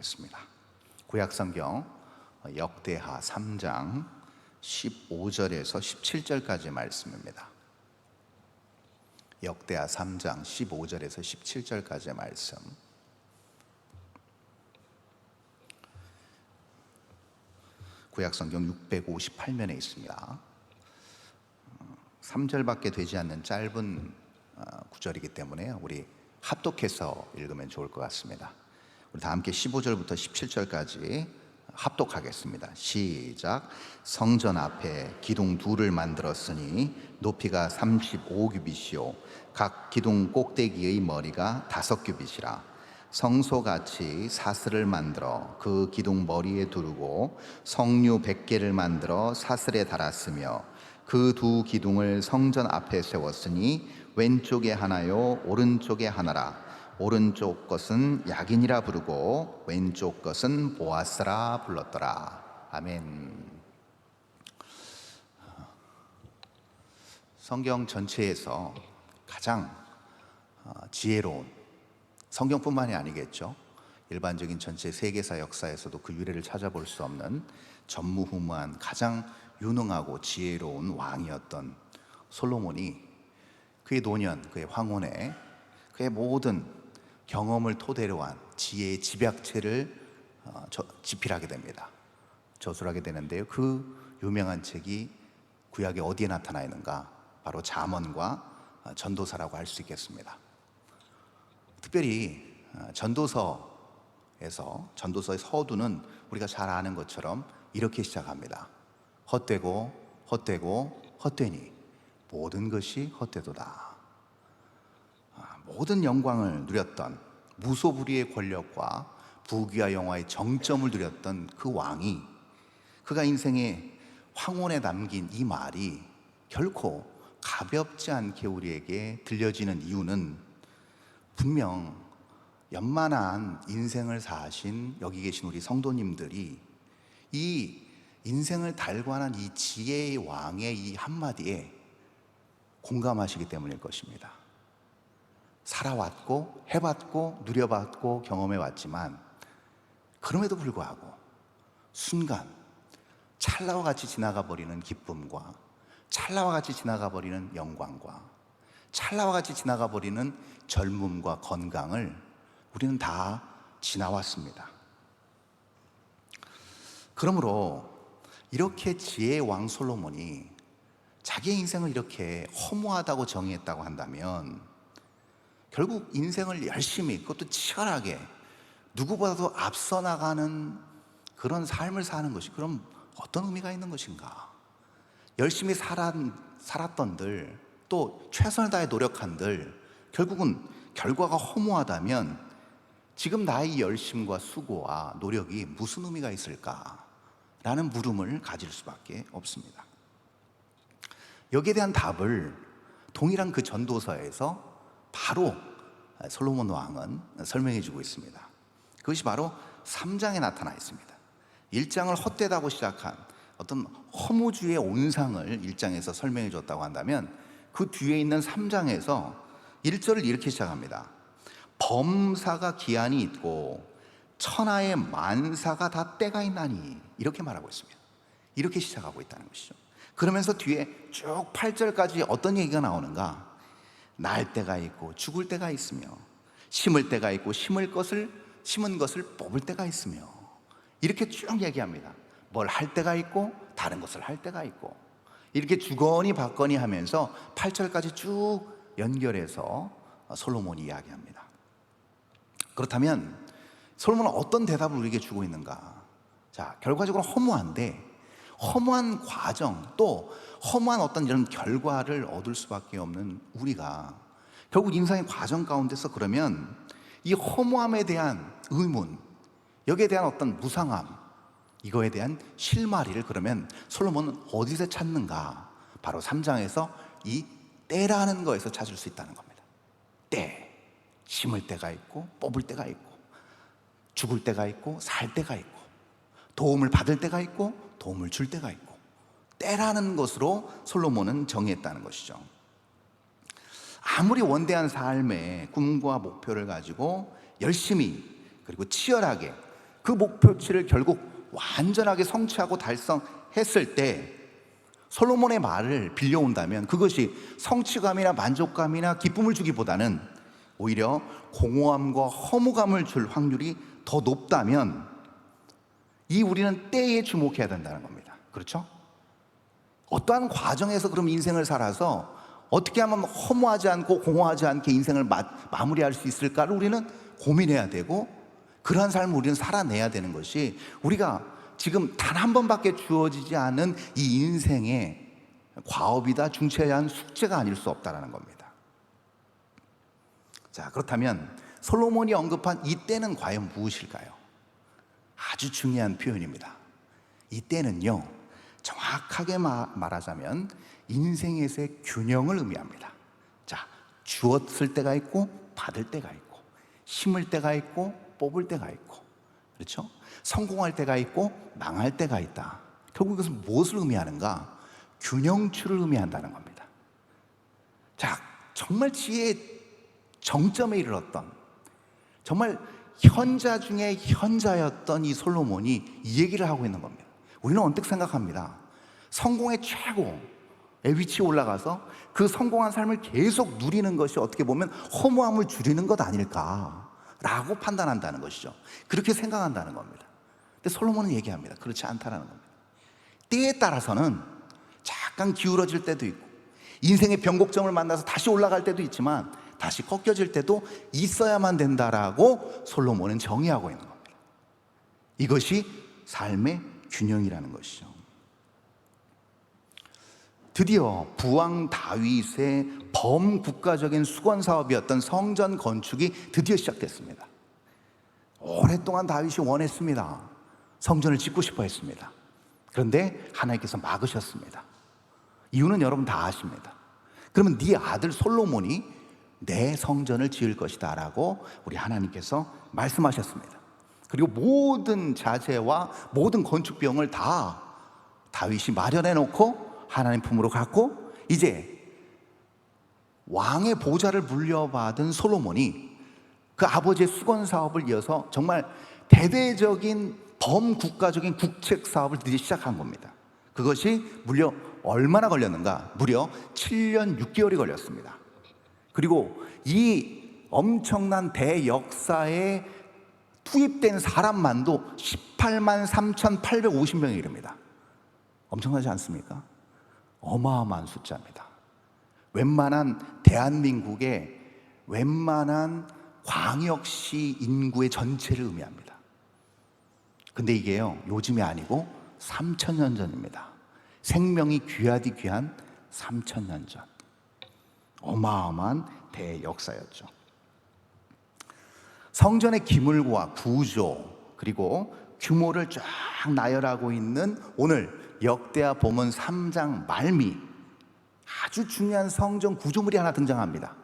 하겠습니다. 구약성경 역대하 3장 15절에서 17절까지의 말씀입니다. 역대하 3장 15절에서 17절까지의 말씀. 구약성경 658면에 있습니다. 3절밖에 되지 않는 짧은 구절이기 때문에 우리 합독해서 읽으면 좋을 것 같습니다. 우리 다 함께 15절부터 17절까지 합독하겠습니다. 시작. 성전 앞에 기둥 둘을 만들었으니 높이가 35규빗이요 각 기둥 꼭대기의 머리가 5규빗이라. 성소같이 사슬을 만들어 그 기둥 머리에 두르고 성류 100개를 만들어 사슬에 달았으며 그 두 기둥을 성전 앞에 세웠으니 왼쪽에 하나요 오른쪽에 하나라. 오른쪽 것은 야긴이라 부르고 왼쪽 것은 보아스라 불렀더라. 아멘. 성경 전체에서 가장 지혜로운, 성경뿐만이 아니겠죠, 일반적인 전체 세계사 역사에서도 그 유래를 찾아볼 수 없는 전무후무한 가장 유능하고 지혜로운 왕이었던 솔로몬이 그의 노년, 그의 황혼에 그의 모든 경험을 토대로 한 지혜의 집약체를 집필하게 됩니다. 저술하게 되는데요, 그 유명한 책이 구약에 어디에 나타나 있는가? 바로 잠언과 전도서라고 할 수 있겠습니다. 특별히 전도서의 서두는 우리가 잘 아는 것처럼 이렇게 시작합니다. 헛되고 헛되고 헛되니 모든 것이 헛되도다. 모든 영광을 누렸던, 무소불위의 권력과 부귀와 영화의 정점을 누렸던 그 왕이, 그가 인생의 황혼에 남긴 이 말이 결코 가볍지 않게 우리에게 들려지는 이유는 분명 연만한 인생을 사신 여기 계신 우리 성도님들이 이 인생을 달관한 이 지혜의 왕의 이 한마디에 공감하시기 때문일 것입니다. 살아왔고 해봤고 누려봤고 경험해왔지만 그럼에도 불구하고 순간 찰나와 같이 지나가 버리는 기쁨과 찰나와 같이 지나가 버리는 영광과 찰나와 같이 지나가 버리는 젊음과 건강을 우리는 다 지나왔습니다. 그러므로 이렇게 지혜의 왕 솔로몬이 자기의 인생을 이렇게 허무하다고 정의했다고 한다면 결국 인생을 열심히, 그것도 치열하게 누구보다도 앞서 나가는 그런 삶을 사는 것이 그럼 어떤 의미가 있는 것인가? 열심히 살았던들, 또 최선을 다해 노력한들 결국은 결과가 허무하다면 지금 나의 열심과 수고와 노력이 무슨 의미가 있을까라는 물음을 가질 수밖에 없습니다. 여기에 대한 답을 동일한 그 전도서에서 바로 솔로몬 왕은 설명해 주고 있습니다. 그것이 바로 3장에 나타나 있습니다. 1장을 헛되다고 시작한 어떤 허무주의의 온상을 1장에서 설명해 줬다고 한다면 그 뒤에 있는 3장에서 1절을 이렇게 시작합니다. 범사가 기한이 있고 천하의 만사가 다 때가 있나니, 이렇게 말하고 있습니다. 이렇게 시작하고 있다는 것이죠. 그러면서 뒤에 쭉 8절까지 어떤 얘기가 나오는가? 날 때가 있고 죽을 때가 있으며 심을 때가 있고 심은 것을 뽑을 때가 있으며, 이렇게 쭉 얘기합니다. 뭘 할 때가 있고 다른 것을 할 때가 있고, 이렇게 주거니 받거니 하면서 8절까지 쭉 연결해서 솔로몬이 이야기합니다. 그렇다면 솔로몬은 어떤 대답을 우리에게 주고 있는가? 자, 결과적으로 허무한데 허무한 과정, 또 허무한 어떤 이런 결과를 얻을 수밖에 없는 우리가 결국 인생의 과정 가운데서 그러면 이 허무함에 대한 의문, 여기에 대한 어떤 무상함, 이거에 대한 실마리를 그러면 솔로몬은 어디서 찾는가? 바로 3장에서 이 때라는 거에서 찾을 수 있다는 겁니다. 때, 심을 때가 있고 뽑을 때가 있고 죽을 때가 있고 살 때가 있고 도움을 받을 때가 있고 도움을 줄 때가 있고, 때라는 것으로 솔로몬은 정의했다는 것이죠. 아무리 원대한 삶의 꿈과 목표를 가지고 열심히 그리고 치열하게 그 목표치를 결국 완전하게 성취하고 달성했을 때 솔로몬의 말을 빌려온다면 그것이 성취감이나 만족감이나 기쁨을 주기보다는 오히려 공허함과 허무감을 줄 확률이 더 높다면 우리는 때에 주목해야 된다는 겁니다. 그렇죠? 어떠한 과정에서 그럼 인생을 살아서 어떻게 하면 허무하지 않고 공허하지 않게 인생을 마무리할 수 있을까를 우리는 고민해야 되고, 그러한 삶을 우리는 살아내야 되는 것이 우리가 지금 단 한 번밖에 주어지지 않은 이 인생의 과업이다, 중차해야 한 숙제가 아닐 수 없다는 겁니다. 자, 그렇다면 솔로몬이 언급한 이 때는 과연 무엇일까요? 아주 중요한 표현입니다. 이 때는요, 정확하게 말하자면 인생에서의 균형을 의미합니다. 자, 주었을 때가 있고 받을 때가 있고, 심을 때가 있고 뽑을 때가 있고, 그렇죠? 성공할 때가 있고 망할 때가 있다. 결국 이것은 무엇을 의미하는가? 균형추를 의미한다는 겁니다. 자, 정말 지혜의 정점에 이르렀던, 정말 현자 중에 현자였던 이 솔로몬이 이 얘기를 하고 있는 겁니다. 우리는 언뜻 생각합니다. 성공의 최고의 위치에 올라가서 그 성공한 삶을 계속 누리는 것이 어떻게 보면 허무함을 줄이는 것 아닐까라고 판단한다는 것이죠. 그렇게 생각한다는 겁니다. 근데 솔로몬은 얘기합니다. 그렇지 않다라는 겁니다. 때에 따라서는 잠깐 기울어질 때도 있고, 인생의 변곡점을 만나서 다시 올라갈 때도 있지만 다시 꺾여질 때도 있어야만 된다라고 솔로몬은 정의하고 있는 겁니다. 이것이 삶의 균형이라는 것이죠. 드디어 부왕 다윗의 범국가적인 수건 사업이었던 성전 건축이 드디어 시작됐습니다. 오랫동안 다윗이 원했습니다. 성전을 짓고 싶어 했습니다. 그런데 하나님께서 막으셨습니다. 이유는 여러분 다 아십니다. 그러면 네 아들 솔로몬이 내 성전을 지을 것이다 라고 우리 하나님께서 말씀하셨습니다. 그리고 모든 자재와 모든 건축 비용을 다 다윗이 마련해 놓고 하나님 품으로 갔고, 이제 왕의 보좌를 물려받은 솔로몬이 그 아버지의 수건 사업을 이어서 정말 대대적인 범국가적인 국책 사업을 드디어 시작한 겁니다. 그것이 무려 얼마나 걸렸는가? 무려 7년 6개월이 걸렸습니다. 그리고 이 엄청난 대역사에 투입된 사람만도 18만 3,850명에 이릅니다. 엄청나지 않습니까? 어마어마한 숫자입니다. 웬만한 대한민국의 웬만한 광역시 인구의 전체를 의미합니다. 근데 이게요, 요즘이 아니고 3,000년 전입니다. 생명이 귀하디 귀한 3,000년 전. 어마어마한 대역사였죠. 성전의 기물과 구조, 그리고 규모를 쫙 나열하고 있는 오늘 역대하 본문 3장 말미, 아주 중요한 성전 구조물이 하나 등장합니다.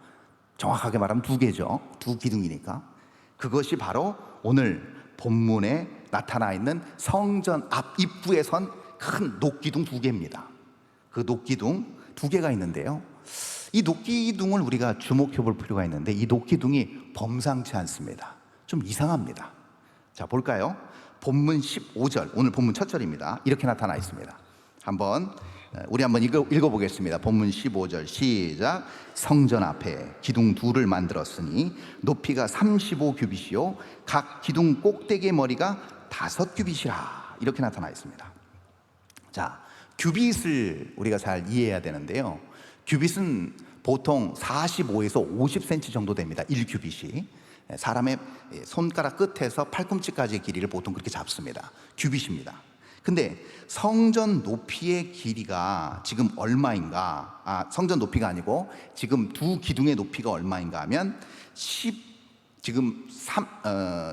정확하게 말하면 두 개죠. 두 기둥이니까. 그것이 바로 오늘 본문에 나타나 있는 성전 앞 입구에 선 큰 녹기둥 두 개입니다. 그 녹기둥 두 개가 있는데요, 이 녹기둥을 우리가 주목해 볼 필요가 있는데, 이 녹기둥이 범상치 않습니다. 좀 이상합니다. 자, 볼까요? 본문 15절, 오늘 본문 첫 절입니다. 이렇게 나타나 있습니다. 우리 한번 읽어보겠습니다. 본문 15절 시작. 성전 앞에 기둥 둘을 만들었으니 높이가 35규빗이요 각 기둥 꼭대기의 머리가 5규빗이라. 이렇게 나타나 있습니다. 자, 규빗을 우리가 잘 이해해야 되는데요, 규빗은 보통 45에서 50cm 정도 됩니다. 1규빗이 사람의 손가락 끝에서 팔꿈치까지의 길이를 보통 그렇게 잡습니다. 규빗입니다. 근데 성전 높이의 길이가 지금 얼마인가? 성전 높이가 아니고 지금 두 기둥의 높이가 얼마인가 하면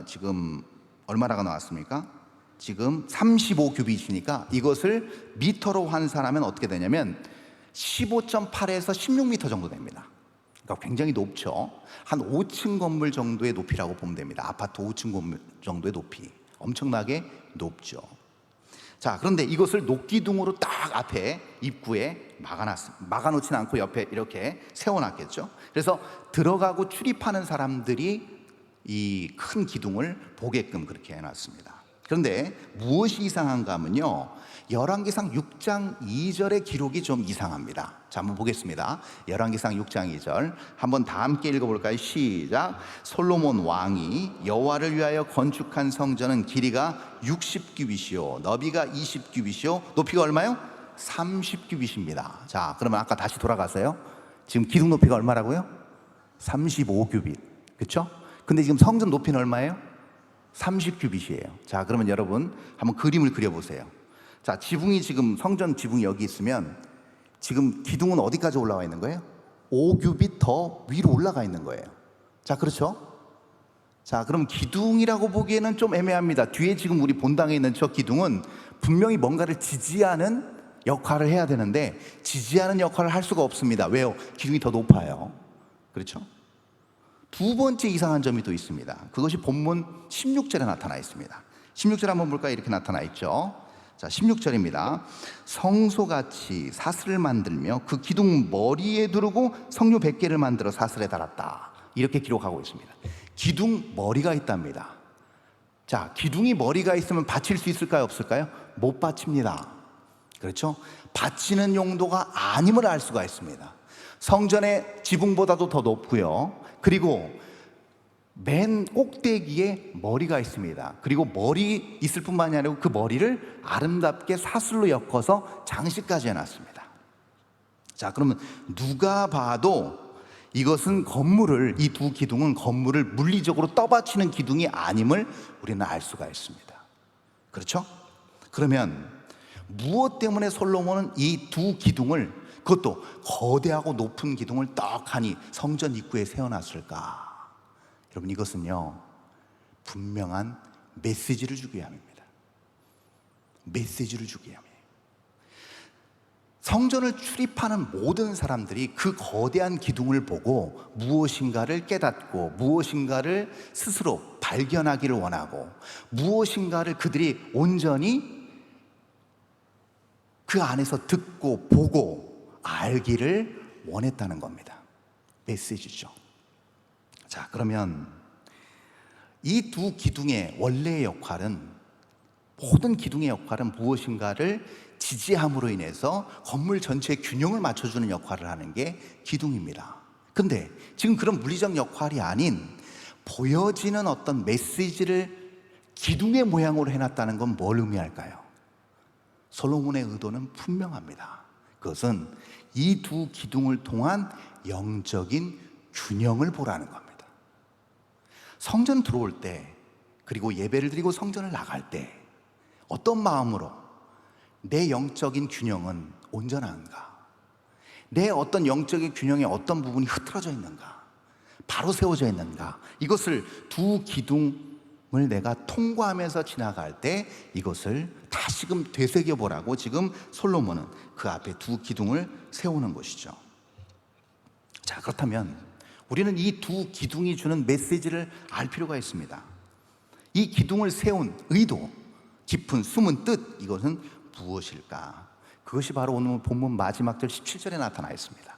지금 얼마라고 나왔습니까? 지금 35규빗이니까 이것을 미터로 환산하면 어떻게 되냐면 15.8에서 16m 정도 됩니다. 그러니까 굉장히 높죠. 한 5층 건물 정도의 높이라고 보면 됩니다. 아파트 5층 건물 정도의 높이. 엄청나게 높죠. 자, 그런데 이것을 녹기둥으로 딱 앞에 입구에 막아놓지는 않고 옆에 이렇게 세워놨겠죠. 그래서 들어가고 출입하는 사람들이 이 큰 기둥을 보게끔 그렇게 해놨습니다. 그런데 무엇이 이상한가 하면요, 열왕기상 6장 2절의 기록이 좀 이상합니다. 자, 한번 보겠습니다. 열왕기상 6장 2절 한번 다 함께 읽어볼까요? 시작. 솔로몬 왕이 여호와를 위하여 건축한 성전은 길이가 60규빗이요 너비가 20규빗이요 높이가 얼마요? 30규빗입니다. 자, 그러면 아까 다시 돌아가세요. 지금 기둥 높이가 얼마라고요? 35규빗. 그렇죠? 근데 지금 성전 높이는 얼마예요? 30규빗이에요. 자, 그러면 여러분 한번 그림을 그려보세요. 자, 지붕이 지금 성전 지붕이 여기 있으면 지금 기둥은 어디까지 올라와 있는 거예요? 5규빗 더 위로 올라가 있는 거예요. 자, 그렇죠? 자, 그럼 기둥이라고 보기에는 좀 애매합니다. 뒤에 지금 우리 본당에 있는 저 기둥은 분명히 뭔가를 지지하는 역할을 해야 되는데 지지하는 역할을 할 수가 없습니다. 왜요? 기둥이 더 높아요. 그렇죠? 두 번째 이상한 점이 또 있습니다. 그것이 본문 16절에 나타나 있습니다. 16절 한번 볼까요? 이렇게 나타나 있죠. 자, 16절입니다. 성소같이 사슬을 만들며 그 기둥 머리에 두르고 성류 100개를 만들어 사슬에 달았다. 이렇게 기록하고 있습니다. 기둥 머리가 있답니다. 자, 기둥이 머리가 있으면 받칠 수 있을까요? 없을까요? 못 받칩니다. 그렇죠? 받치는 용도가 아님을 알 수가 있습니다. 성전의 지붕보다도 더 높고요. 그리고 맨 꼭대기에 머리가 있습니다. 그리고 머리 있을 뿐만이 아니고 그 머리를 아름답게 사슬로 엮어서 장식까지 해놨습니다. 자, 그러면 누가 봐도 이것은 건물을, 이 두 기둥은 건물을 물리적으로 떠받치는 기둥이 아님을 우리는 알 수가 있습니다. 그렇죠? 그러면 무엇 때문에 솔로몬은 이 두 기둥을, 그것도 거대하고 높은 기둥을 떡하니 성전 입구에 세워놨을까? 여러분, 이것은요 분명한 메시지를 주기 위함입니다. 메시지를 주기 위함이에요. 성전을 출입하는 모든 사람들이 그 거대한 기둥을 보고 무엇인가를 깨닫고 무엇인가를 스스로 발견하기를 원하고 무엇인가를 그들이 온전히 그 안에서 듣고 보고 알기를 원했다는 겁니다. 메시지죠. 자, 그러면 이 두 기둥의 원래의 역할은, 모든 기둥의 역할은 무엇인가를 지지함으로 인해서 건물 전체의 균형을 맞춰주는 역할을 하는 게 기둥입니다. 근데 지금 그런 물리적 역할이 아닌 보여지는 어떤 메시지를 기둥의 모양으로 해놨다는 건 뭘 의미할까요? 솔로몬의 의도는 분명합니다. 그것은 이 두 기둥을 통한 영적인 균형을 보라는 겁니다. 성전 들어올 때, 그리고 예배를 드리고 성전을 나갈 때 어떤 마음으로 내 영적인 균형은 온전한가? 내 어떤 영적인 균형의 어떤 부분이 흐트러져 있는가? 바로 세워져 있는가? 이것을 두 기둥을 내가 통과하면서 지나갈 때 이것을 다시금 되새겨보라고 지금 솔로몬은 그 앞에 두 기둥을 세우는 것이죠. 자, 그렇다면 우리는 이 두 기둥이 주는 메시지를 알 필요가 있습니다. 이 기둥을 세운 의도, 깊은 숨은 뜻, 이것은 무엇일까? 그것이 바로 오늘 본문 마지막 절 17절에 나타나 있습니다.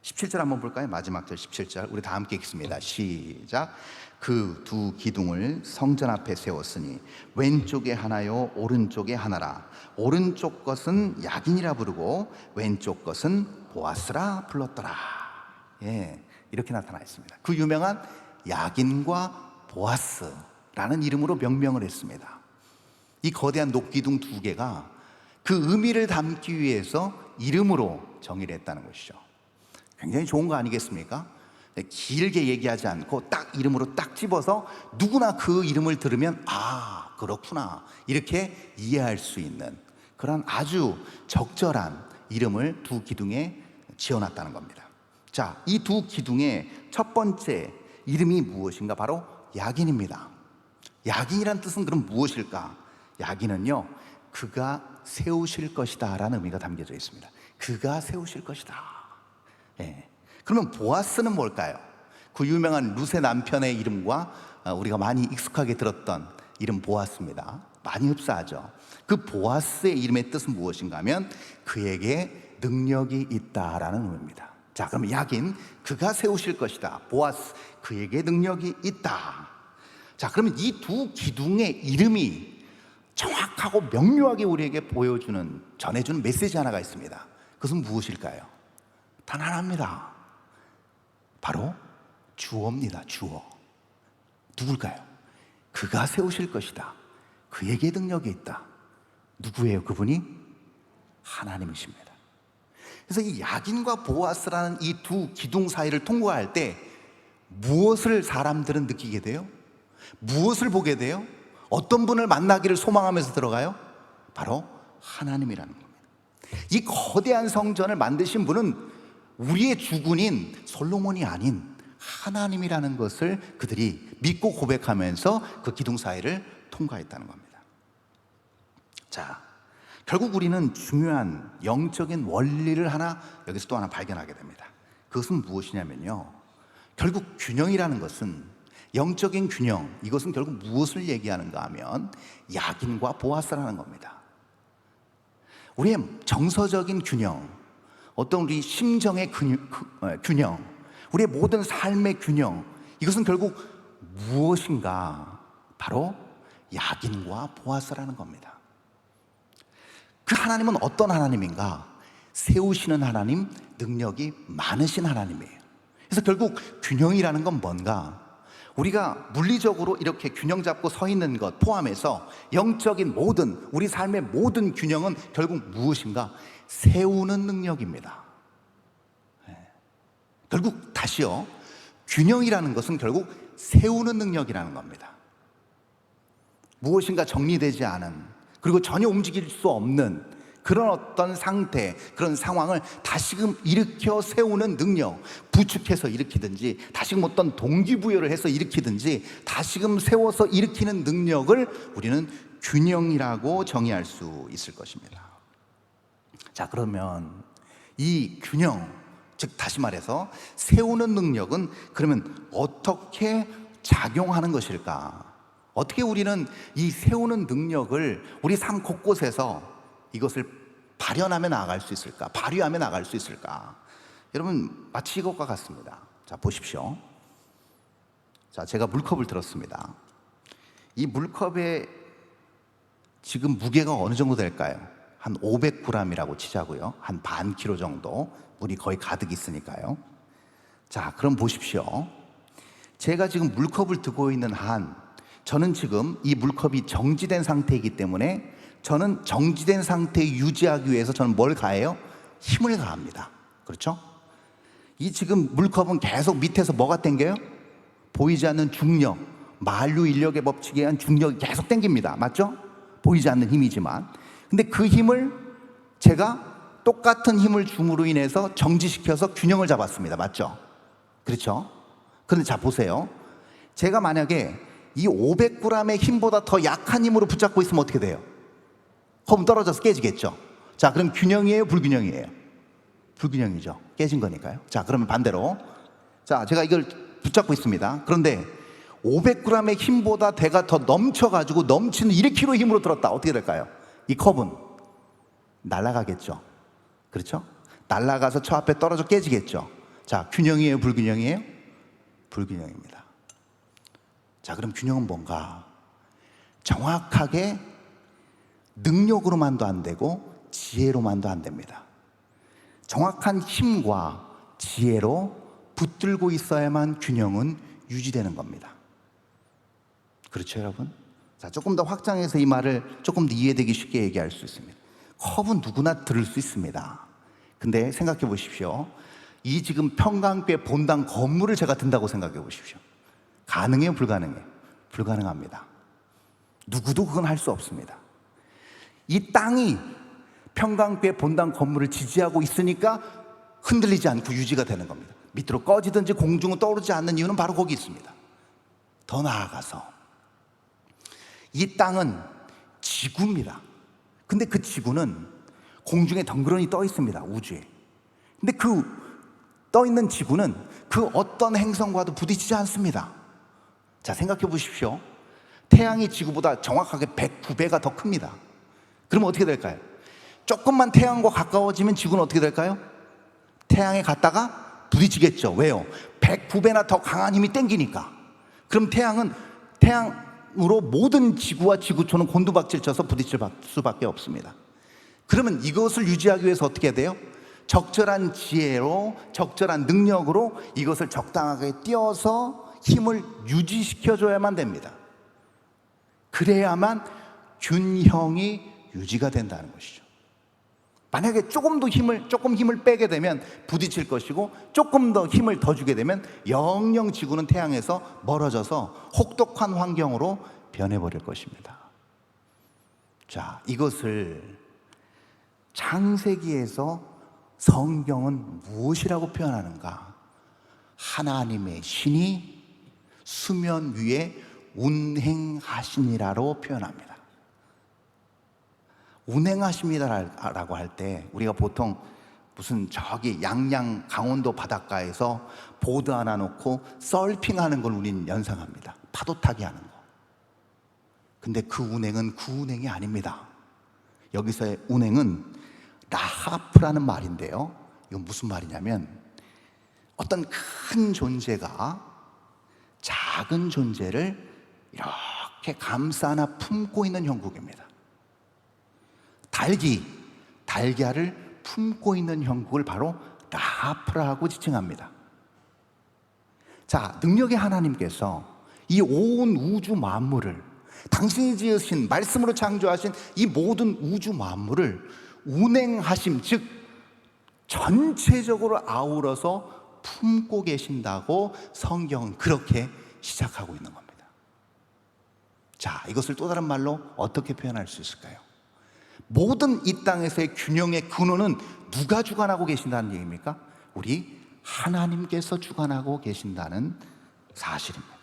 17절 한번 볼까요? 마지막 절 17절 우리 다 함께 읽습니다. 시작. 그 두 기둥을 성전 앞에 세웠으니 왼쪽에 하나요 오른쪽에 하나라. 오른쪽 것은 야긴이라 부르고 왼쪽 것은 보아스라 불렀더라. 예, 이렇게 나타나 있습니다. 그 유명한 야긴과 보아스라는 이름으로 명명을 했습니다. 이 거대한 녹기둥 두 개가 그 의미를 담기 위해서 이름으로 정의를 했다는 것이죠. 굉장히 좋은 거 아니겠습니까? 길게 얘기하지 않고 딱 이름으로 딱 집어서 누구나 그 이름을 들으면 아, 그렇구나, 이렇게 이해할 수 있는 그런 아주 적절한 이름을 두 기둥에 지어놨다는 겁니다. 자, 이 두 기둥의 첫 번째 이름이 무엇인가? 바로 야긴입니다. 야긴이란 뜻은 그럼 무엇일까? 야긴은요, 그가 세우실 것이다 라는 의미가 담겨져 있습니다. 그가 세우실 것이다. 예. 그러면 보아스는 뭘까요? 그 유명한 룻의 남편의 이름과 우리가 많이 익숙하게 들었던 이름 보아스입니다. 많이 흡사하죠. 그 보아스의 이름의 뜻은 무엇인가 하면 그에게 능력이 있다라는 의미입니다. 자, 그럼 야긴, 그가 세우실 것이다. 보아스, 그에게 능력이 있다. 자, 그러면 이 두 기둥의 이름이 정확하고 명료하게 우리에게 보여주는, 전해주는 메시지 하나가 있습니다. 그것은 무엇일까요? 단 하나입니다. 바로 주어입니다. 주어. 누굴까요? 그가 세우실 것이다. 그에게 능력이 있다. 누구예요? 그분이 하나님이십니다. 그래서 이 야긴과 보아스라는 이 두 기둥 사이를 통과할 때 무엇을 사람들은 느끼게 돼요? 무엇을 보게 돼요? 어떤 분을 만나기를 소망하면서 들어가요? 바로 하나님이라는 겁니다. 이 거대한 성전을 만드신 분은 우리의 주군인 솔로몬이 아닌 하나님이라는 것을 그들이 믿고 고백하면서 그 기둥 사이를 통과했다는 겁니다. 자, 결국 우리는 중요한 영적인 원리를 하나 여기서 또 하나 발견하게 됩니다. 그것은 무엇이냐면요, 결국 균형이라는 것은, 영적인 균형, 이것은 결국 무엇을 얘기하는가 하면 야긴과 보아스라는 겁니다. 우리의 정서적인 균형, 어떤 우리 심정의 균형, 우리의 모든 삶의 균형, 이것은 결국 무엇인가? 바로 야긴과 보아스라는 겁니다. 그 하나님은 어떤 하나님인가? 세우시는 하나님, 능력이 많으신 하나님이에요. 그래서 결국 균형이라는 건 뭔가? 우리가 물리적으로 이렇게 균형 잡고 서 있는 것 포함해서 영적인 모든, 우리 삶의 모든 균형은 결국 무엇인가? 세우는 능력입니다. 결국 다시요, 균형이라는 것은 결국 세우는 능력이라는 겁니다. 무엇인가 정리되지 않은, 그리고 전혀 움직일 수 없는 그런 어떤 상태, 그런 상황을 다시금 일으켜 세우는 능력, 부축해서 일으키든지, 다시금 어떤 동기부여를 해서 일으키든지, 다시금 세워서 일으키는 능력을 우리는 균형이라고 정의할 수 있을 것입니다. 자, 그러면 이 균형, 즉 다시 말해서 세우는 능력은 그러면 어떻게 작용하는 것일까? 어떻게 우리는 이 세우는 능력을 우리 삶 곳곳에서 이것을 발현하며 나아갈 수 있을까? 발휘하며 나아갈 수 있을까? 여러분, 마치 이것과 같습니다. 자, 보십시오. 자, 제가 물컵을 들었습니다. 이 물컵의 지금 무게가 어느 정도 될까요? 한 500g이라고 치자고요. 한 반 킬로 정도. 물이 거의 가득 있으니까요. 자, 그럼 보십시오. 제가 지금 물컵을 들고 있는 한, 저는 지금 이 물컵이 정지된 상태이기 때문에 저는 정지된 상태 유지하기 위해서 저는 뭘 가해요? 힘을 가합니다. 그렇죠? 이 지금 물컵은 계속 밑에서 뭐가 당겨요? 보이지 않는 중력, 만류 인력의 법칙에 의한 중력이 계속 당깁니다. 맞죠? 보이지 않는 힘이지만. 근데 그 힘을 제가 똑같은 힘을 줌으로 인해서 정지시켜서 균형을 잡았습니다. 맞죠? 그렇죠? 그런데 자, 보세요. 제가 만약에 이 500g의 힘보다 더 약한 힘으로 붙잡고 있으면 어떻게 돼요? 컵은 떨어져서 깨지겠죠. 자, 그럼 균형이에요? 불균형이에요? 불균형이죠. 깨진 거니까요. 자, 그러면 반대로, 자, 제가 이걸 붙잡고 있습니다. 그런데 500g의 힘보다 대가 더 넘쳐가지고 넘치는 1kg의 힘으로 들었다. 어떻게 될까요? 이 컵은 날아가겠죠. 그렇죠? 날아가서 저 앞에 떨어져 깨지겠죠. 자, 균형이에요? 불균형이에요? 불균형입니다. 자, 그럼 균형은 뭔가? 정확하게 능력으로만도 안 되고 지혜로만도 안 됩니다. 정확한 힘과 지혜로 붙들고 있어야만 균형은 유지되는 겁니다. 그렇죠, 여러분? 자, 조금 더 확장해서 이 말을 조금 더 이해되기 쉽게 얘기할 수 있습니다. 컵은 누구나 들을 수 있습니다. 근데 생각해 보십시오. 이 지금 평강교회 본당 건물을 제가 든다고 생각해 보십시오. 가능해요? 불가능해요? 불가능합니다. 누구도 그건 할 수 없습니다. 이 땅이 평강교회 본당 건물을 지지하고 있으니까 흔들리지 않고 유지가 되는 겁니다. 밑으로 꺼지든지 공중은 떠오르지 않는 이유는 바로 거기 있습니다. 더 나아가서 이 땅은 지구입니다. 근데 그 지구는 공중에 덩그러니 떠 있습니다. 우주에. 근데 그 떠 있는 지구는 그 어떤 행성과도 부딪히지 않습니다. 자, 생각해 보십시오. 태양이 지구보다 정확하게 109배가 더 큽니다. 그러면 어떻게 될까요? 조금만 태양과 가까워지면 지구는 어떻게 될까요? 태양에 갔다가 부딪히겠죠. 왜요? 109배나 더 강한 힘이 땡기니까. 그럼 태양은 태양으로 모든 지구와 지구촌은 곤두박질 쳐서 부딪힐 수밖에 없습니다. 그러면 이것을 유지하기 위해서 어떻게 해야 돼요? 적절한 지혜로, 적절한 능력으로 이것을 적당하게 띄어서 힘을 유지시켜줘야만 됩니다. 그래야만 균형이 유지가 된다는 것이죠. 만약에 조금 힘을 빼게 되면 부딪힐 것이고, 조금 더 힘을 더 주게 되면 영영 지구는 태양에서 멀어져서 혹독한 환경으로 변해버릴 것입니다. 자, 이것을 창세기에서 성경은 무엇이라고 표현하는가? 하나님의 신이 수면 위에 운행하시니라로 표현합니다. 운행하십니다라고 할 때 우리가 보통 무슨 저기 양양 강원도 바닷가에서 보드 하나 놓고 서핑하는 걸 우리는 연상합니다. 파도 타기 하는 거. 근데 그 운행은 그 운행이 아닙니다. 여기서의 운행은 라하프라는 말인데요, 이건 무슨 말이냐면 어떤 큰 존재가 작은 존재를 이렇게 감싸 안아 품고 있는 형국입니다. 달걀을 품고 있는 형국을 바로 라하프라고 지칭합니다. 자, 능력의 하나님께서 이 온 우주 만물을, 당신이 지으신, 말씀으로 창조하신 이 모든 우주 만물을 운행하심, 즉 전체적으로 아우러서 품고 계신다고 성경은 그렇게 시작하고 있는 겁니다. 자, 이것을 또 다른 말로 어떻게 표현할 수 있을까요? 모든 이 땅에서의 균형의 근원은 누가 주관하고 계신다는 얘기입니까? 우리 하나님께서 주관하고 계신다는 사실입니다.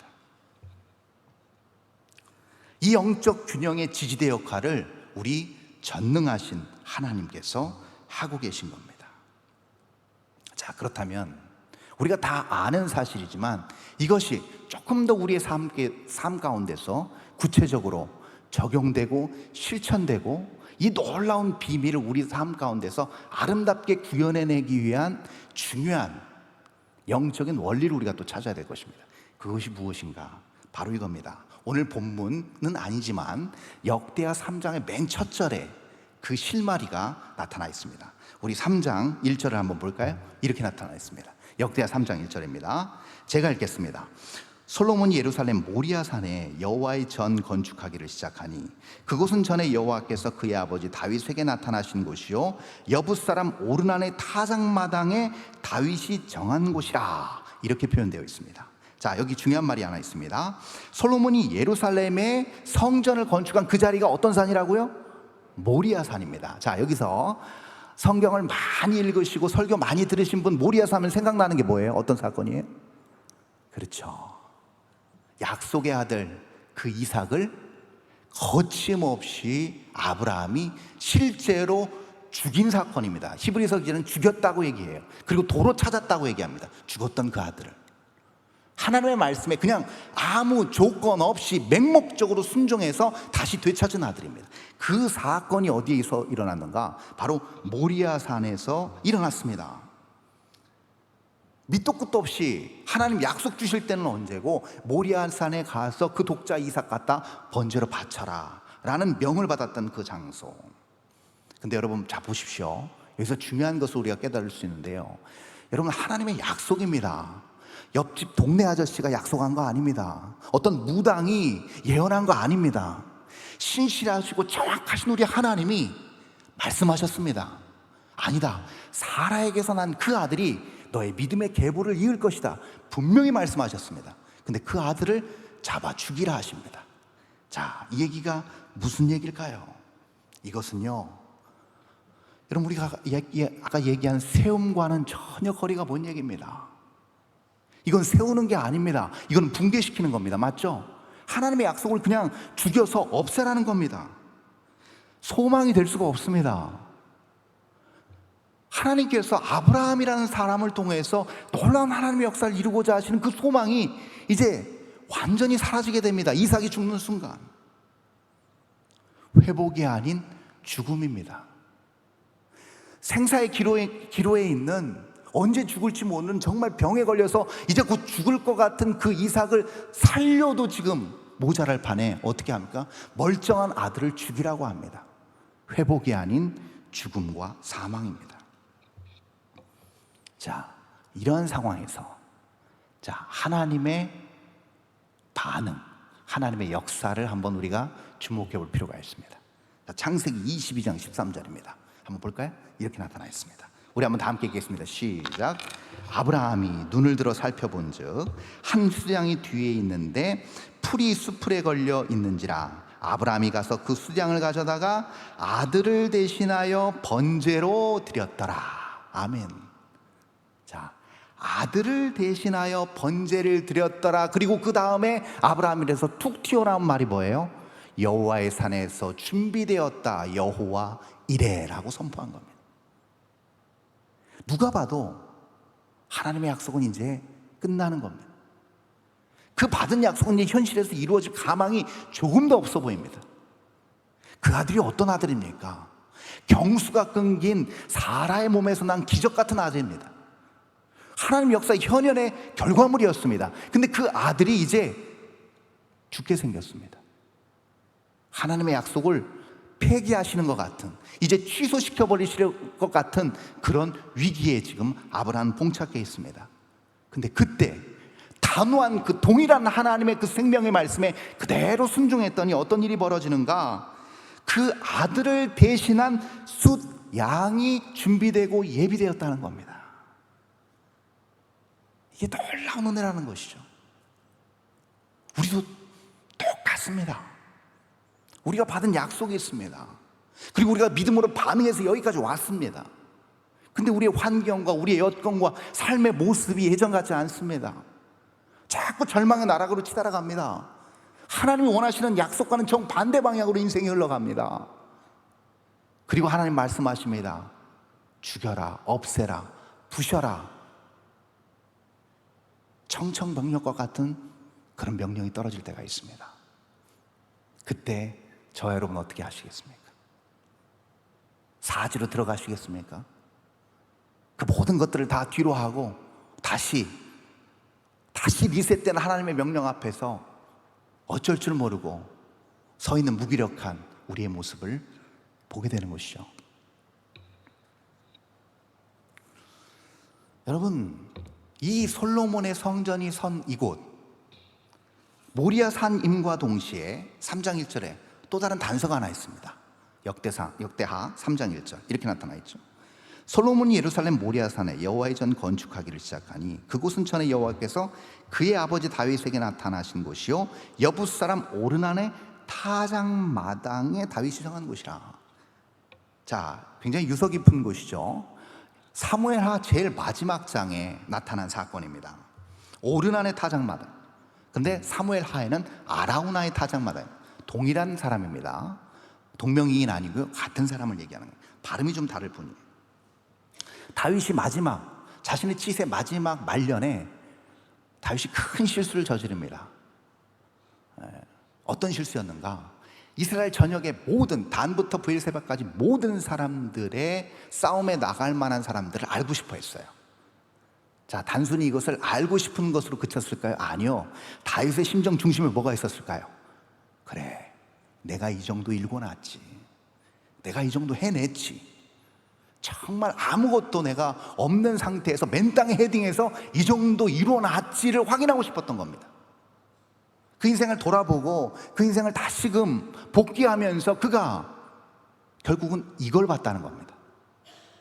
이 영적 균형의 지지대 역할을 우리 전능하신 하나님께서 하고 계신 겁니다. 자, 그렇다면 우리가 다 아는 사실이지만 이것이 조금 더 우리의 삶 가운데서 구체적으로 적용되고 실천되고 이 놀라운 비밀을 우리 삶 가운데서 아름답게 구현해내기 위한 중요한 영적인 원리를 우리가 또 찾아야 될 것입니다. 그것이 무엇인가? 바로 이겁니다. 오늘 본문은 아니지만 역대하 3장의 맨 첫 절에 그 실마리가 나타나 있습니다. 우리 3장 1절을 한번 볼까요? 이렇게 나타나 있습니다. 역대하 3장 1절입니다. 제가 읽겠습니다. 솔로몬이 예루살렘 모리아산에 여호와의 전 건축하기를 시작하니 그곳은 전에 여호와께서 그의 아버지 다윗에게 나타나신 곳이요 여붓 사람 오르난의 타작마당에 다윗이 정한 곳이라, 이렇게 표현되어 있습니다. 자, 여기 중요한 말이 하나 있습니다. 솔로몬이 예루살렘에 성전을 건축한 그 자리가 어떤 산이라고요? 모리아산입니다. 자, 여기서 성경을 많이 읽으시고 설교 많이 들으신 분, 모리아산 하면 생각나는 게 뭐예요? 어떤 사건이에요? 그렇죠, 약속의 아들 그 이삭을 거침없이 아브라함이 실제로 죽인 사건입니다. 히브리서 기자는 죽였다고 얘기해요. 그리고 도로 찾았다고 얘기합니다. 죽었던 그 아들을 하나님의 말씀에 그냥 아무 조건 없이 맹목적으로 순종해서 다시 되찾은 아들입니다. 그 사건이 어디에서 일어났는가? 바로 모리아산에서 일어났습니다. 밑도 끝도 없이 하나님 약속 주실 때는 언제고, 모리아산에 가서 그 독자 이삭 갖다 번제로 바쳐라 라는 명을 받았던 그 장소. 근데 여러분, 자 보십시오. 여기서 중요한 것을 우리가 깨달을 수 있는데요, 여러분, 하나님의 약속입니다. 옆집 동네 아저씨가 약속한 거 아닙니다. 어떤 무당이 예언한 거 아닙니다. 신실하시고 정확하신 우리 하나님이 말씀하셨습니다. 아니다, 사라에게서 난 그 아들이 너의 믿음의 계보를 이을 것이다, 분명히 말씀하셨습니다. 근데 그 아들을 잡아 죽이라 하십니다. 자, 이 얘기가 무슨 얘기일까요? 이것은요, 여러분, 우리가 아까 얘기한 세움과는 전혀 거리가 먼 얘기입니다. 이건 세우는 게 아닙니다. 이건 붕괴시키는 겁니다. 맞죠? 하나님의 약속을 그냥 죽여서 없애라는 겁니다. 소망이 될 수가 없습니다. 하나님께서 아브라함이라는 사람을 통해서 놀라운 하나님의 역사를 이루고자 하시는 그 소망이 이제 완전히 사라지게 됩니다. 이삭이 죽는 순간. 회복이 아닌 죽음입니다. 생사의 기로에 있는, 언제 죽을지 모르는 정말 병에 걸려서 이제 곧 죽을 것 같은 그 이삭을 살려도 지금 모자랄 판에 어떻게 합니까? 멀쩡한 아들을 죽이라고 합니다. 회복이 아닌 죽음과 사망입니다. 자, 이런 상황에서 하나님의 반응, 하나님의 역사를 한번 우리가 주목해 볼 필요가 있습니다. 창세기 22장 13절입니다. 한번 볼까요? 이렇게 나타나 있습니다. 우리 한번 다 함께 읽겠습니다. 시작. 아브라함이 눈을 들어 살펴본즉 한 수양이 뒤에 있는데 풀이 수풀에 걸려 있는지라. 아브라함이 가서 그 수양을 가져다가 아들을 대신하여 번제로 드렸더라. 아멘. 자, 아들을 대신하여 번제를 드렸더라. 그리고 그 다음에 아브라함이라서 툭 튀어나온 말이 뭐예요? 여호와의 산에서 준비되었다. 여호와 이레라고 선포한 겁니다. 누가 봐도 하나님의 약속은 이제 끝나는 겁니다. 그 받은 약속은 이제 현실에서 이루어질 가망이 조금도 없어 보입니다. 그 아들이 어떤 아들입니까? 경수가 끊긴 사라의 몸에서 난 기적 같은 아들입니다. 하나님 역사의 현현의 결과물이었습니다. 근데 그 아들이 이제 죽게 생겼습니다. 하나님의 약속을 폐기하시는 것 같은, 이제 취소시켜 버리실 것 같은 그런 위기에 지금 아브라함은 봉착해 있습니다. 근데 그때 단호한 그 동일한 하나님의 그 생명의 말씀에 그대로 순종했더니 어떤 일이 벌어지는가? 그 아들을 대신한 숫 양이 준비되고 예비되었다는 겁니다. 이게 놀라운 은혜라는 것이죠. 우리도 똑같습니다. 우리가 받은 약속이 있습니다. 그리고 우리가 믿음으로 반응해서 여기까지 왔습니다. 근데 우리의 환경과 우리의 여건과 삶의 모습이 예전 같지 않습니다. 자꾸 절망의 나락으로 치달아갑니다. 하나님이 원하시는 약속과는 정반대 방향으로 인생이 흘러갑니다. 그리고 하나님 말씀하십니다. 죽여라, 없애라, 부셔라. 청천벽력과 같은 그런 명령이 떨어질 때가 있습니다. 그때 저와 여러분 어떻게 하시겠습니까? 사지로 들어가시겠습니까? 그 모든 것들을 다 뒤로 하고 다시 리셋된 하나님의 명령 앞에서 어쩔 줄 모르고 서 있는 무기력한 우리의 모습을 보게 되는 것이죠. 여러분, 이 솔로몬의 성전이 선 이곳 모리아 산임과 동시에 3장 1절에 또 다른 단서가 하나 있습니다. 역대하 3장 1절 이렇게 나타나 있죠. 솔로몬이 예루살렘 모리아 산에 여호와의 전 건축하기를 시작하니 그곳은 전에 여호와께서 그의 아버지 다윗에게 나타나신 곳이요 여붓 사람 오르난의 타작마당에 다윗이 정한 곳이라. 자, 굉장히 유서 깊은 곳이죠. 사무엘하 제일 마지막 장에 나타난 사건입니다. 오르난의 타작마당. 근데 사무엘하에는 아라우나의 타작마당. 동일한 사람입니다. 동명이인 아니고요, 같은 사람을 얘기하는 거예요. 발음이 좀 다를 뿐이에요. 다윗이 자신의 치세 마지막 말년에 다윗이 큰 실수를 저지릅니다. 어떤 실수였는가? 이스라엘 전역의 모든 단부터 브엘세바까지 모든 사람들의 싸움에 나갈 만한 사람들을 알고 싶어 했어요. 자, 단순히 이것을 알고 싶은 것으로 그쳤을까요? 아니요. 다윗의 심정 중심에 뭐가 있었을까요? 그래, 내가 이 정도 일궈놨지, 내가 이 정도 해냈지, 정말 아무것도 내가 없는 상태에서 맨 땅에 헤딩해서 이 정도 이뤄놨지를 확인하고 싶었던 겁니다. 그 인생을 돌아보고 그 인생을 다시금 복귀하면서 그가 결국은 이걸 봤다는 겁니다.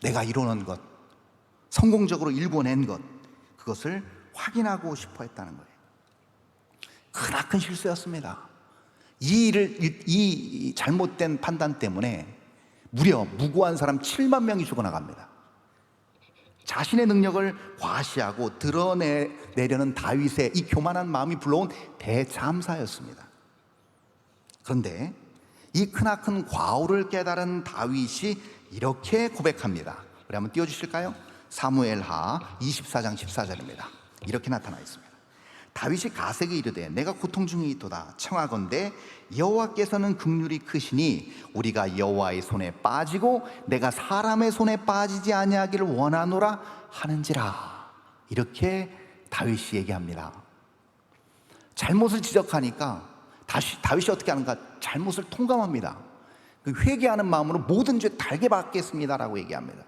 내가 이뤄낸 것, 성공적으로 일궈낸 것, 그것을 확인하고 싶어 했다는 거예요. 크나큰 실수였습니다. 이 잘못된 판단 때문에 무려 무고한 사람 7만 명이 죽어나갑니다. 자신의 능력을 과시하고 드러내려는 다윗의 이 교만한 마음이 불러온 대참사였습니다. 그런데 이 크나큰 과오를 깨달은 다윗이 이렇게 고백합니다. 우리 한번 띄워주실까요? 사무엘하 24장 14절입니다. 이렇게 나타나 있습니다. 다윗이 가세게 이르되 내가 고통 중에 있도다. 청하건대 여호와께서는 긍휼이 크시니 우리가 여호와의 손에 빠지고 내가 사람의 손에 빠지지 아니하기를 원하노라 하는지라. 이렇게 다윗이 얘기합니다. 잘못을 지적하니까 다윗이 어떻게 하는가? 잘못을 통감합니다. 그 회개하는 마음으로 모든 죄 달게 받겠습니다라고 얘기합니다.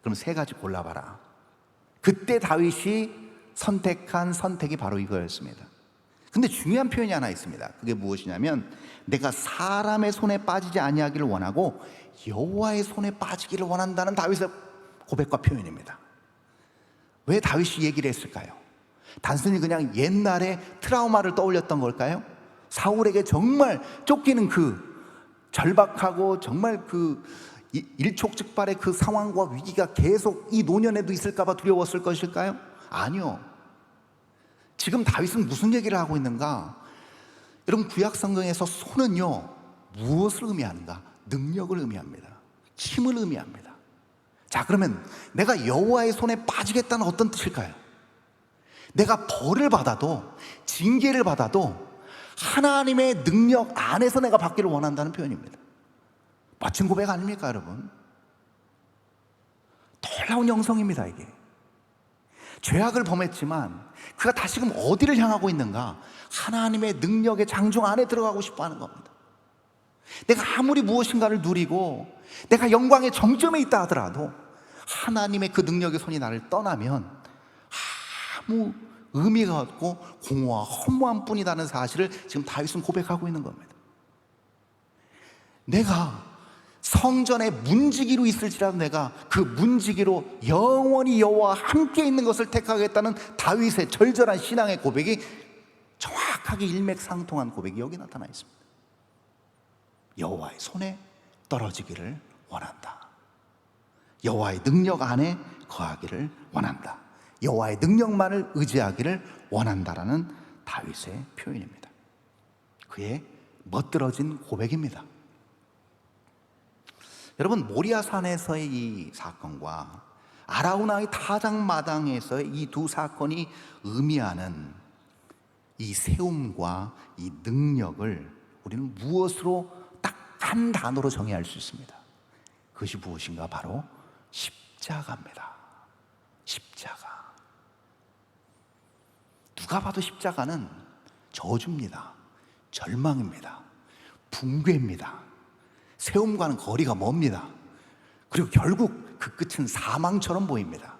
그럼 세 가지 골라봐라. 그때 다윗이 선택한 선택이 바로 이거였습니다. 근데 중요한 표현이 하나 있습니다. 그게 무엇이냐면 내가 사람의 손에 빠지지 아니하기를 원하고 여호와의 손에 빠지기를 원한다는 다윗의 고백과 표현입니다. 왜 다윗이 얘기를 했을까요? 단순히 그냥 옛날에 트라우마를 떠올렸던 걸까요? 사울에게 정말 쫓기는 그 절박하고 정말 그 일촉즉발의 그 상황과 위기가 계속 이 노년에도 있을까 봐 두려웠을 것일까요? 아니요. 지금 다윗은 무슨 얘기를 하고 있는가? 여러분, 구약 성경에서 손은요 무엇을 의미하는가? 능력을 의미합니다. 힘을 의미합니다. 자, 그러면 내가 여호와의 손에 빠지겠다는 어떤 뜻일까요? 내가 벌을 받아도, 징계를 받아도 하나님의 능력 안에서 내가 받기를 원한다는 표현입니다. 멋진 고백 아닙니까, 여러분? 놀라운 영성입니다. 이게 죄악을 범했지만 그가 다시금 어디를 향하고 있는가? 하나님의 능력의 장중 안에 들어가고 싶어 하는 겁니다. 내가 아무리 무엇인가를 누리고 내가 영광의 정점에 있다 하더라도 하나님의 그 능력의 손이 나를 떠나면 아무 의미가 없고 공허와 허무한 뿐이라는 사실을 지금 다윗은 고백하고 있는 겁니다. 내가 성전의 문지기로 있을지라도 내가 그 문지기로 영원히 여호와와 함께 있는 것을 택하겠다는 다윗의 절절한 신앙의 고백이 정확하게 일맥상통한 고백이 여기 나타나 있습니다. 여호와의 손에 떨어지기를 원한다. 여호와의 능력 안에 거하기를 원한다. 여호와의 능력만을 의지하기를 원한다라는 다윗의 표현입니다. 그의 멋들어진 고백입니다. 여러분, 모리아산에서의 이 사건과 아라우나의 타작마당에서의 이 두 사건이 의미하는 이 세움과 이 능력을 우리는 무엇으로 딱 한 단어로 정의할 수 있습니다. 그것이 무엇인가? 바로 십자가입니다. 십자가. 누가 봐도 십자가는 저주입니다. 절망입니다. 붕괴입니다. 세움과는 거리가 멉니다. 그리고 결국 그 끝은 사망처럼 보입니다.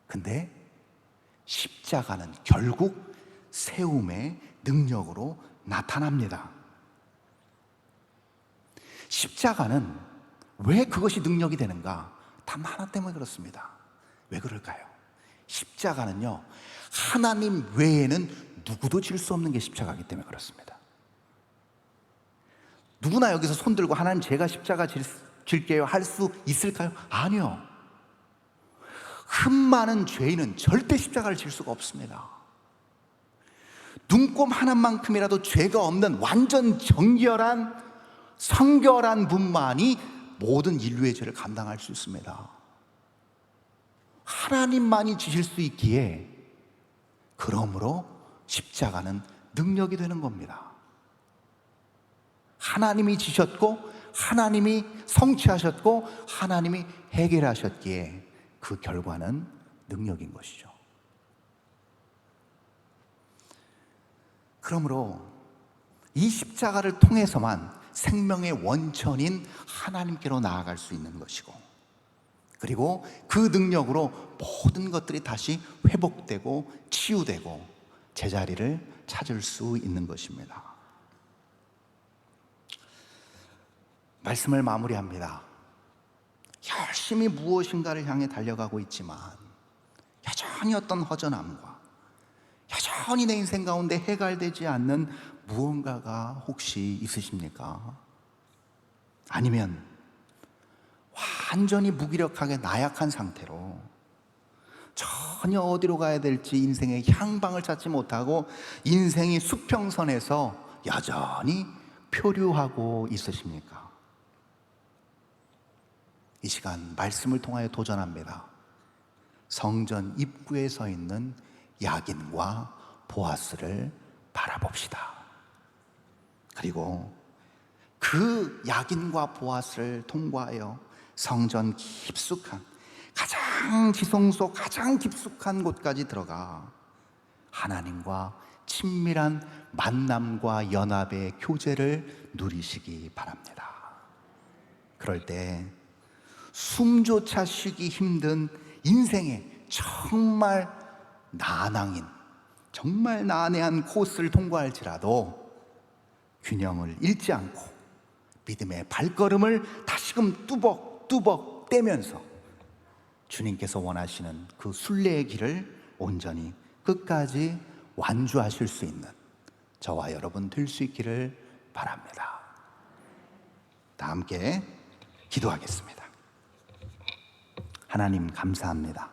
근데 십자가는 결국 세움의 능력으로 나타납니다. 십자가는 왜 그것이 능력이 되는가? 단 하나 때문에 그렇습니다. 왜 그럴까요? 십자가는요, 하나님 외에는 누구도 질 수 없는 게 십자가이기 때문에 그렇습니다. 누구나 여기서 손 들고 하나님 제가 십자가 질게요 할 수 있을까요? 아니요. 흠 많은 죄인은 절대 십자가를 질 수가 없습니다. 눈곱 하나만큼이라도 죄가 없는 완전 정결한 성결한 분만이 모든 인류의 죄를 감당할 수 있습니다. 하나님만이 지실 수 있기에 그러므로 십자가는 능력이 되는 겁니다. 하나님이 지셨고 하나님이 성취하셨고 하나님이 해결하셨기에 그 결과는 능력인 것이죠. 그러므로 이 십자가를 통해서만 생명의 원천인 하나님께로 나아갈 수 있는 것이고, 그리고 그 능력으로 모든 것들이 다시 회복되고 치유되고 제자리를 찾을 수 있는 것입니다. 말씀을 마무리합니다. 열심히 무엇인가를 향해 달려가고 있지만 여전히 어떤 허전함과 여전히 내 인생 가운데 해결되지 않는 무언가가 혹시 있으십니까? 아니면 완전히 무기력하게 나약한 상태로 전혀 어디로 가야 될지 인생의 향방을 찾지 못하고 인생이 수평선에서 여전히 표류하고 있으십니까? 이 시간 말씀을 통하여 도전합니다. 성전 입구에 서 있는 야긴과 보아스를 바라봅시다. 그리고 그 야긴과 보아스를 통과하여 성전 깊숙한, 가장 지성소 가장 깊숙한 곳까지 들어가 하나님과 친밀한 만남과 연합의 교제를 누리시기 바랍니다. 그럴 때 숨조차 쉬기 힘든 인생의 정말 난항인, 정말 난해한 코스를 통과할지라도 균형을 잃지 않고 믿음의 발걸음을 다시금 뚜벅뚜벅 떼면서 주님께서 원하시는 그 순례의 길을 온전히 끝까지 완주하실 수 있는 저와 여러분 될 수 있기를 바랍니다. 다 함께 기도하겠습니다. 하나님 감사합니다.